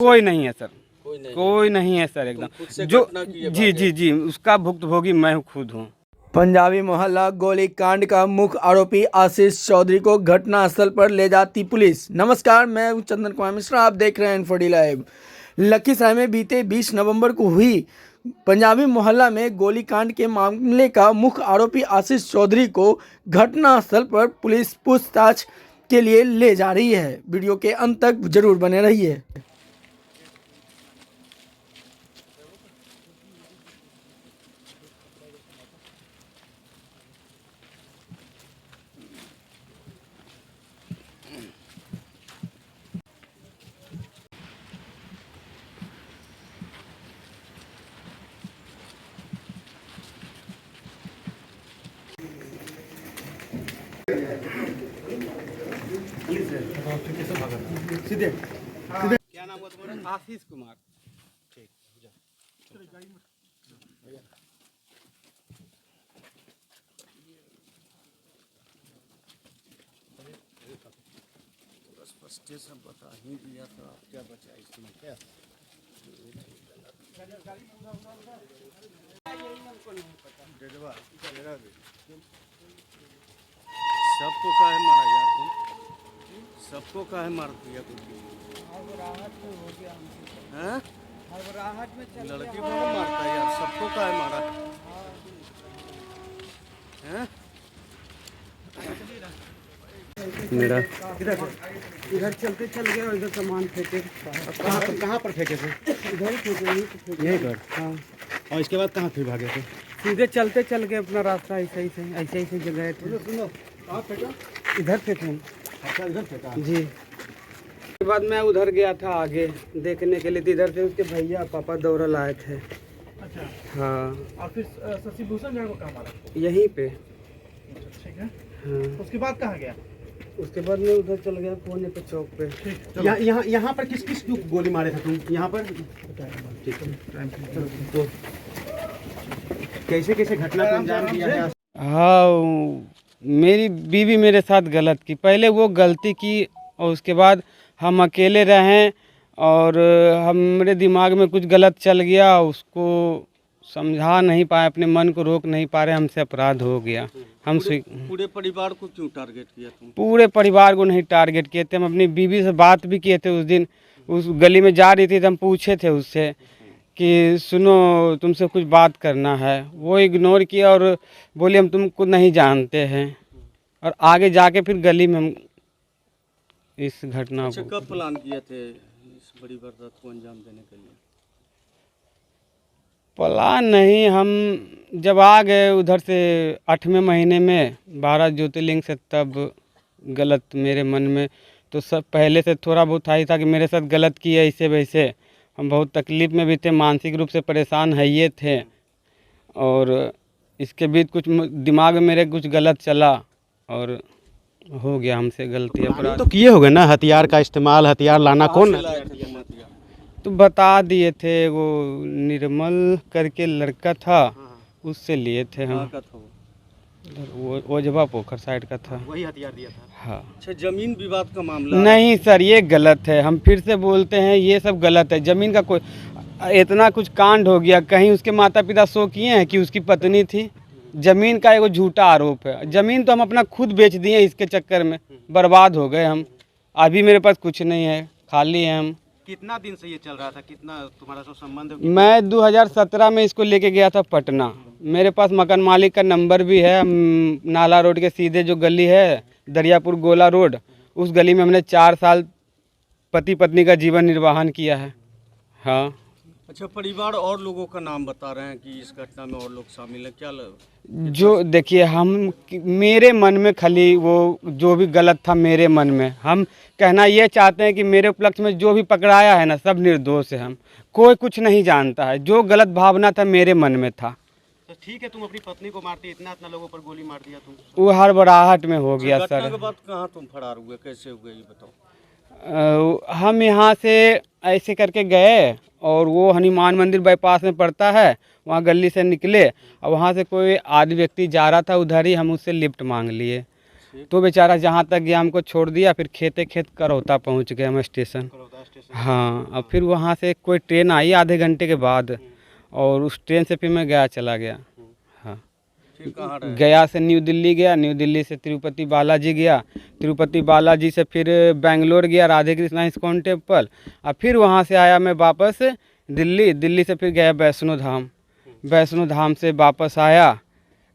कोई नहीं है सर, कोई कोई नहीं है सर एकदम। जो जी जी जी उसका भुक्तभोगी मैं खुद हूँ। पंजाबी मोहल्ला गोलीकांड का मुख्य आरोपी आशीष चौधरी को घटनास्थल पर ले जाती पुलिस। नमस्कार, मैं हूं चंदन कुमार मिश्रा, आप देख रहे हैं इन्फो डी लाइव। लखीसराय में बीते 20 नवंबर को हुई पंजाबी मोहल्ला में गोलीकांड के मामले का मुख्य आरोपी आशीष चौधरी को घटनास्थल पर पुलिस पूछताछ के लिए ले जा रही है। वीडियो के अंत तक जरूर बने रहिए। सीधे क्या नाम हुआ तुम्हारा? आशीष कुमार। ठीक स्टेशन बता ही दिया था, क्या बचा इसमें? क्या सबको काहे मारा यार तुम? सबको काहे मार दिया तुम? हैं? लड़की को नहीं मारता यार, सबको काहे मारा? हैं? मेरा इधर चलते चल गए और इधर सामान फेंके। कहाँ पर फेंके थे? इधर ही फेंके। यही पर। हाँ, और इसके बाद कहाँ फिर भागे थे? सीधे चलते चल गए अपना रास्ता ऐसे ही जगह थे। सुनो, कहाँ फेंका? इधर फेंके। अच्छा, इधर फेंका। जी। उसके बाद मैं उधर गया था आगे देखने के लिए, तो इधर से उसके भैया पापा दौड़ल आए थे। अच्छा। हाँ, और फिर शशिभूषण जगह को कहाँ मारा? यहीं पे। ठीक है। हाँ, उसके बाद कहाँ गया? उसके बाद मैं उधर चल गया कोने पे चौक पे। यहाँ पर किस किस गोली मारे थे तुम? यहाँ पर ठीक है। तो कैसे कैसे घटना को अंजाम दिया है? हाँ, मेरी बीवी मेरे साथ गलत की। पहले वो गलती की और उसके बाद हम अकेले रहें और हमारे दिमाग में कुछ गलत चल गया, उसको समझा नहीं पाए, अपने मन को रोक नहीं पा रहे, हमसे अपराध हो गया। हम पूरे परिवार को क्यों टारगेट किया तुम? पूरे परिवार को नहीं टारगेट किए थे, हम अपनी बीवी से बात भी किए थे। उस दिन उस गली में जा रही थी तो हम पूछे थे उससे कि सुनो तुमसे कुछ बात करना है। वो इग्नोर किया और बोले हम तुमको नहीं जानते हैं, और आगे जाके फिर गली में हम इस घटना अच्छा, को कब प्लान किए थे इस बड़ी वारदात को अंजाम देने के लिए? प्लान नहीं, हम जब आ गए उधर से 8वें महीने में 12 ज्योतिर्लिंग से, तब गलत मेरे मन में तो सब पहले से थोड़ा बहुत था ही था कि मेरे साथ गलत किया ऐसे वैसे। हम बहुत तकलीफ़ में भी थे, मानसिक रूप से परेशान है ये थे, और इसके बीच कुछ दिमाग में मेरे कुछ गलत चला और हो गया हमसे गलती, अपराध। तो किए होगे ना, हथियार का इस्तेमाल, हथियार लाना कौन? तो बता दिए थे, वो निर्मल करके लड़का था, उससे लिए थे हम। का था वो? वो ओझवा पोखर साइड का था। वही हथियार दिया था। हाँ। अच्छा, जमीन विवाद का मामला है। नहीं सर, ये गलत है, हम फिर से बोलते हैं ये सब गलत है। ज़मीन का कोई इतना कुछ कांड हो गया, कहीं उसके माता पिता शो किए हैं कि उसकी पत्नी थी? ज़मीन का एक झूठा आरोप है। ज़मीन तो हम अपना खुद बेच दिए, इसके चक्कर में बर्बाद हो गए हम। अभी मेरे पास कुछ नहीं है, खाली है हम। कितना दिन से ये चल रहा था? कितना तुम्हारा सब संबंध? मैं 2017 में इसको लेके गया था पटना। मेरे पास मकान मालिक का नंबर भी है। नाला रोड के सीधे जो गली है, दरियापुर गोला रोड, उस गली में हमने 4 साल पति पत्नी का जीवन निर्वाहन किया है। हाँ। अच्छा, परिवार और लोगों का नाम बता रहे हैं कि इस घटना में और लोग शामिल हैं, क्या जो देखिए, हम मेरे मन में खाली वो जो भी गलत था मेरे मन में, हम कहना ये चाहते हैं कि मेरे उपलक्ष्य में जो भी पकड़ाया है ना, सब निर्दोष है। हम कोई कुछ नहीं जानता है, जो गलत भावना था मेरे मन में था। तो ठीक है, तुम अपनी पत्नी को मारती, इतना लोगों पर गोली मार दिया तुम। वो हड़बड़ाहट में हो गया घटना सर। के बाद कहाँ तुम फरार हुए, कैसे हुए ये बताओ? हम यहाँ से ऐसे करके गए और वो हनुमान मंदिर बाईपास में पड़ता है, वहाँ गली से निकले और वहाँ से कोई आदि व्यक्ति जा रहा था उधर ही, हम उससे लिफ्ट मांग लिए। तो बेचारा जहाँ तक गया हमको छोड़ दिया, फिर खेते खेत करौता पहुँच गए हम स्टेशन। करौदा स्टेशन। हाँ, अब फिर वहाँ से कोई ट्रेन आई आधे घंटे के बाद, और उस ट्रेन से फिर मैं गया चला गया। हाँ, फिर कहाँ रहे? गया से न्यू दिल्ली गया, न्यू दिल्ली से तिरुपति बालाजी गया, तिरुपति बालाजी से फिर बेंगलोर गया राधे कृष्णा इस्कॉन टेम्पल, और फिर वहाँ से आया मैं वापस दिल्ली, दिल्ली से फिर गया वैष्णो धाम, वैष्णो धाम से वापस आया।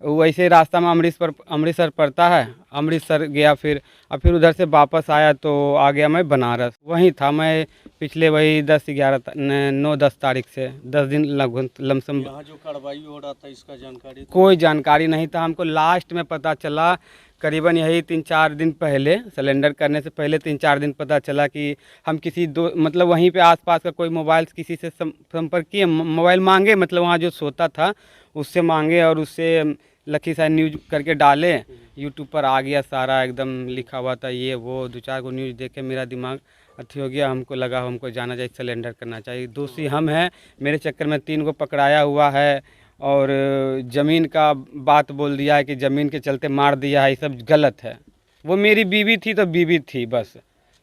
वैसे रास्ता में अमृतसर पड़ता है, अमृतसर गया फिर, और फिर उधर से वापस आया तो आ गया मैं बनारस। वहीं था मैं पिछले वही 9-10 तारीख से 10 दिन लगभग लमसम। यहाँ जो कार्रवाई हो रहा था इसका जानकारी तो कोई जानकारी नहीं था हमको। लास्ट में पता चला करीबन यही 3-4 दिन पहले, सिलेंडर करने से पहले 3-4 दिन पता चला कि हम किसी मतलब वहीं पे आसपास का कोई मोबाइल किसी से संपर्क किए, मोबाइल मांगे, मतलब वहाँ जो सोता था उससे मांगे, और उससे लखीसराय न्यूज़ करके डाले, यूट्यूब पर आ गया सारा एकदम लिखा हुआ था ये वो। 2-4 को न्यूज़ देख के मेरा दिमाग अथी हो गया, हमको लगा हमको जाना चाहिए, सिलेंडर करना चाहिए। दोषी हम हैं, मेरे चक्कर में 3 को पकड़ाया हुआ है, और ज़मीन का बात बोल दिया है कि ज़मीन के चलते मार दिया है, ये सब गलत है। वो मेरी बीवी थी तो बीवी थी बस,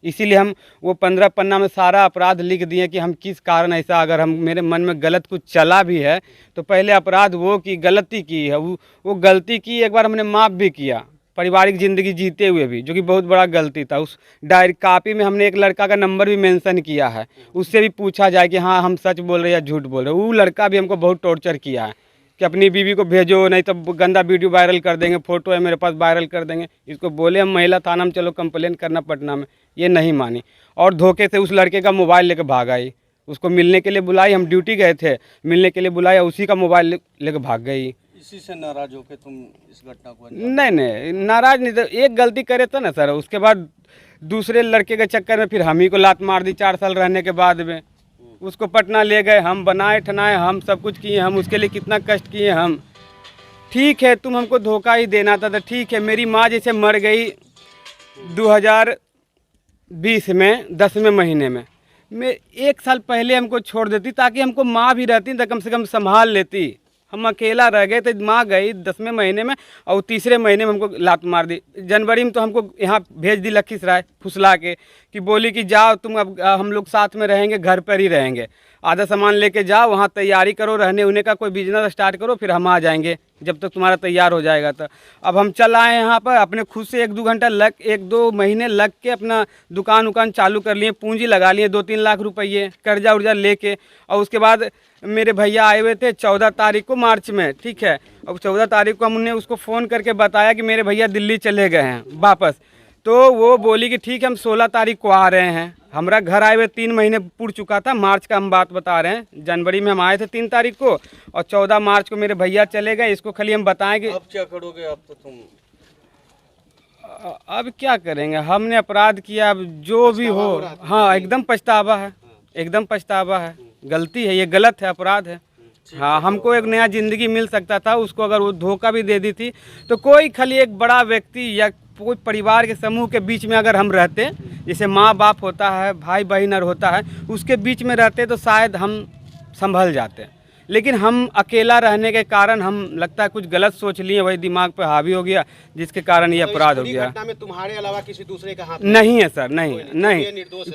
इसीलिए हम वो 15 पन्ना में सारा अपराध लिख दिए कि हम किस कारण ऐसा, अगर हम मेरे मन में गलत कुछ चला भी है तो पहले अपराध वो की गलती की है, वो गलती की, एक बार हमने माफ़ भी किया पारिवारिक ज़िंदगी जीते हुए भी, जो कि बहुत बड़ा गलती था। उस डायरी कापी में हमने एक लड़का का नंबर भी मेंशन किया है, उससे भी पूछा जाए कि हाँ हम सच बोल रहे हैं या झूठ बोल रहे हैं। वो लड़का भी हमको बहुत टॉर्चर किया है कि अपनी बीवी को भेजो, नहीं तो गंदा वीडियो वायरल कर देंगे, फ़ोटो है मेरे पास वायरल कर देंगे। इसको बोले हम महिला थाना में चलो कंप्लेन करना पटना में, ये नहीं मानी, और धोखे से उस लड़के का मोबाइल लेकर भाग आई। उसको मिलने के लिए बुलाई, हम ड्यूटी गए थे, मिलने के लिए बुलाया, उसी का मोबाइल लेकर भाग गई। इसी से नाराज होकर तुम इस घटना को नहीं, नाराज नहीं, तो एक गलती करे था ना सर, उसके बाद दूसरे लड़के के चक्कर में फिर हम ही को लात मार दी 4 साल रहने के बाद में। उसको पटना ले गए, हम बनाए ठनाए, हम सब कुछ किए, हम उसके लिए कितना कष्ट किए हम। ठीक है, तुम हमको धोखा ही देना था तो ठीक है। मेरी माँ जैसे मर गई 2020 में 10वें महीने में, मैं 1 साल पहले हमको छोड़ देती ताकि हमको माँ भी रहती तो कम से कम संभाल लेती। हम अकेला रह गए तो माँ गई 10वें महीने में, और तीसरे महीने में हमको लात मार दी। जनवरी में तो हमको यहाँ भेज दी लखीसराय फुसला के, कि बोली कि जाओ तुम, अब हम लोग साथ में रहेंगे, घर पर ही रहेंगे, आधा सामान लेके जाओ, वहाँ तैयारी करो, रहने उन्हें का कोई बिजनेस स्टार्ट करो, फिर हम आ जाएंगे जब तक तुम्हारा तैयार हो जाएगा। तो अब हम चल आए यहाँ पर, अपने खुद से 1-2 घंटा 1-2 महीने लग के अपना दुकान उकान चालू कर लिए, पूंजी लगा लिए 2-3 लाख रुपये कर्जा उर्जा लेके। और उसके बाद मेरे भैया आए हुए थे 14 तारीख को मार्च में, ठीक है। अब 14 तारीख को हमने उसको फ़ोन करके बताया कि मेरे भैया दिल्ली चले गए हैं वापस, तो वो बोली कि ठीक है हम 16 तारीख को आ रहे हैं। हमारा घर आए हुए 3 महीने पूर चुका था, मार्च का हम बात बता रहे हैं। जनवरी में हम आए थे 3 तारीख को, और 14 मार्च को मेरे भैया चले गए। इसको खाली हम बताएं कि अब क्या करोगे? अब तो तुम अब क्या करेंगे, हमने अपराध किया, अब जो भी हो। हाँ, एकदम पछतावा है, एकदम पछतावा है, गलती है, ये गलत है, अपराध है। हाँ, हमको एक नया ज़िंदगी मिल सकता था, उसको अगर वो धोखा भी दे दी थी तो कोई खाली एक बड़ा व्यक्ति या कोई परिवार के समूह के बीच में अगर हम रहते, जैसे माँ बाप होता है, भाई बहन होता है, उसके बीच में रहते तो शायद हम संभल जाते। लेकिन हम अकेला रहने के कारण हम लगता है कुछ गलत सोच लिए, वही दिमाग पे हावी हो गया, जिसके कारण ये अपराध हो गया। घटना में तुम्हारे अलावा किसी दूसरे का हाथ नहीं है सर, नहीं नहीं,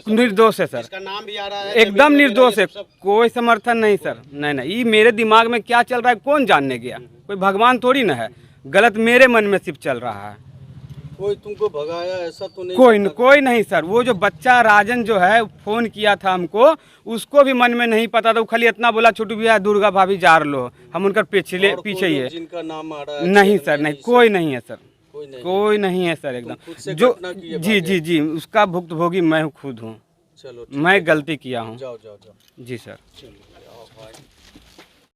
निर्दोष है सर, इसका नाम भी आ रहा है, एकदम निर्दोष है, कोई समर्थन नहीं सर। नहीं, ये मेरे दिमाग में क्या चल रहा है कौन जानने गया, कोई भगवान थोड़ी ना है, गलत मेरे मन में सिर्फ चल रहा है। कोई तुमको भगाया ऐसा तो नहीं? कोई नहीं सर। वो जो बच्चा राजन जो है फ़ोन किया था हमको, उसको भी मन में नहीं पता था, वो खाली इतना बोला छोटू भैया दुर्गा भाभी जार लो, हम उनका पीछे ही है। जिनका नाम आ रहा है नहीं सर, नहीं, कोई नहीं है सर, कोई नहीं है सर, एकदम जो जी उसका भुक्तभोगी मैं खुद हूँ। चलो, मैं गलती किया हूँ। जाओ जी सर।